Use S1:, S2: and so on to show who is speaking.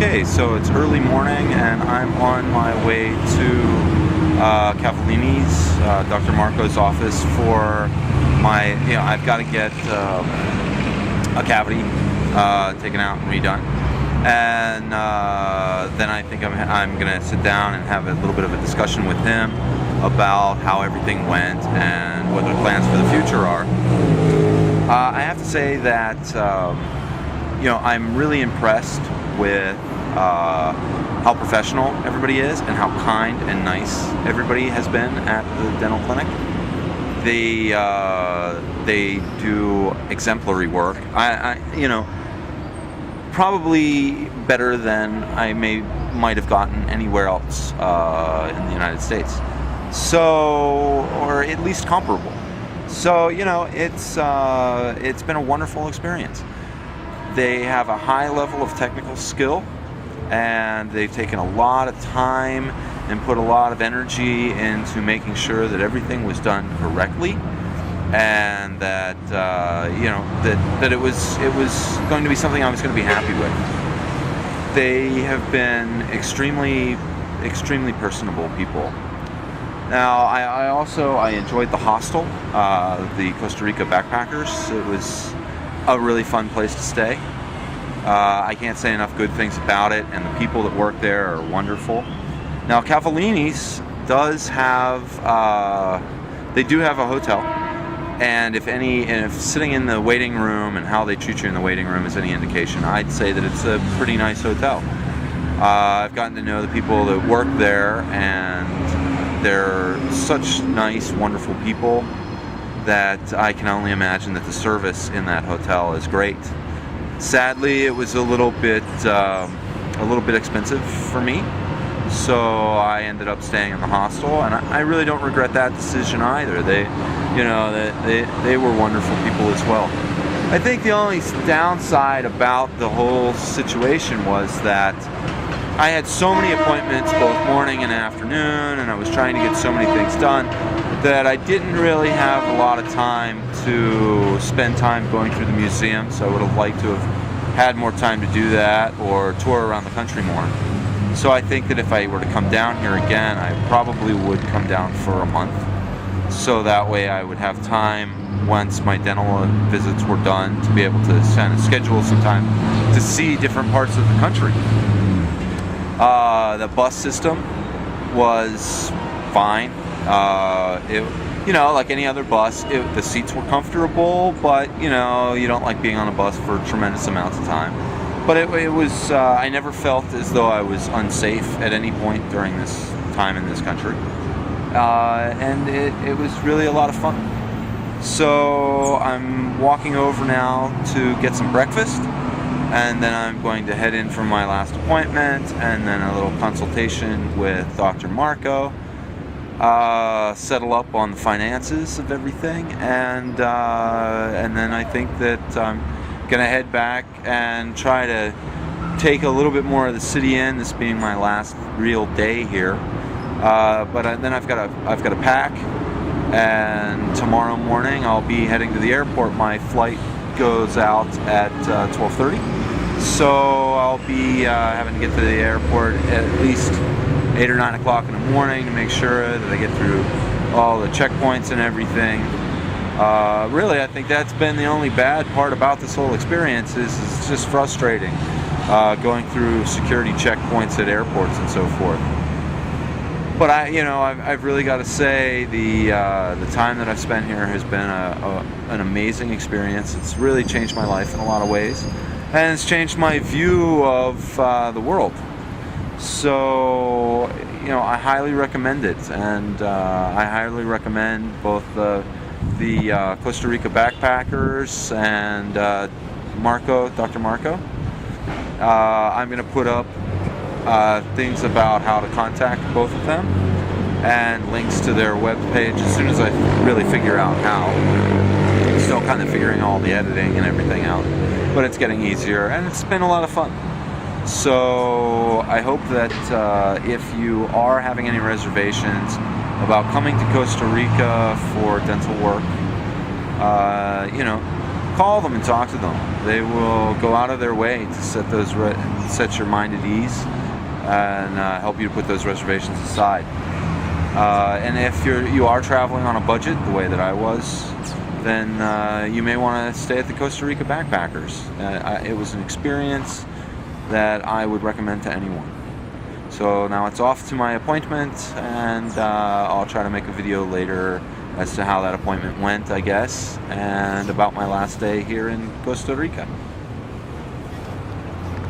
S1: Okay, so it's early morning and I'm on my way to Cavallini's, Dr. Marco's office for I've got to get a cavity taken out and redone. And then I think I'm going to sit down and have a little bit of a discussion with him about how everything went and what their plans for the future are. I have to say that I'm really impressed with how professional everybody is and how kind and nice everybody has been at the dental clinic. They do exemplary work. Probably better than I might have gotten anywhere else in the United States. So, or at least comparable. So, it's been a wonderful experience. They have a high level of technical skill, and they've taken a lot of time and put a lot of energy into making sure that everything was done correctly, and that that it was going to be something I was going to be happy with. They have been extremely personable people. Now, I enjoyed the hostel, the Costa Rica Backpackers. It was a really fun place to stay. I can't say enough good things about it, and the people that work there are wonderful. Now, Cavallini's does have, they do have a hotel, and if sitting in the waiting room and how they treat you in the waiting room is any indication, I'd say that it's a pretty nice hotel. I've gotten to know the people that work there, and they're such nice, wonderful people that I can only imagine that the service in that hotel is great. Sadly, it was a little bit expensive for me, so I ended up staying in the hostel, and I really don't regret that decision either. They were wonderful people as well. I think the only downside about the whole situation was that I had so many appointments both morning and afternoon, and I was trying to get so many things done that I didn't really have a lot of time to spend time going through the museums. I would have liked to have had more time to do that or tour around the country more. So I think that if I were to come down here again, I probably would come down for a month. So that way I would have time once my dental visits were done to be able to kind of schedule some time to see different parts of the country. The bus system was fine. Like any other bus, the seats were comfortable, but you don't like being on a bus for tremendous amounts of time. But it was, I never felt as though I was unsafe at any point during this time in this country. And it was really a lot of fun. So I'm walking over now to get some breakfast, and then I'm going to head in for my last appointment, and then a little consultation with Dr. Marco, settle up on the finances of everything, and then I think that I'm gonna head back and try to take a little bit more of the city in, this being my last real day here. Then I've got to pack, and tomorrow morning I'll be heading to the airport. My flight goes out at 12:30, so I'll be having to get to the airport at least 8 or 9 o'clock in the morning to make sure that I get through all the checkpoints and everything. Really, I think that's been the only bad part about this whole experience is it's just frustrating going through security checkpoints at airports and so forth. But I've really got to say the time that I've spent here has been an amazing experience. It's really changed my life in a lot of ways, and it's changed my view of the world. So, I highly recommend it, and I highly recommend both the Costa Rica Backpackers and Dr. Marco. I'm going to put up things about how to contact both of them and links to their webpage as soon as I really figure out how. Still kind of figuring all the editing and everything out, but it's getting easier, and it's been a lot of fun. So I hope that if you are having any reservations about coming to Costa Rica for dental work, call them and talk to them. They will go out of their way to set your mind at ease and help you to put those reservations aside. And if you are traveling on a budget, the way that I was, then you may want to stay at the Costa Rica Backpackers. It was an experience that I would recommend to anyone. So now it's off to my appointment, and I'll try to make a video later as to how that appointment went, I guess, and about my last day here in Costa Rica.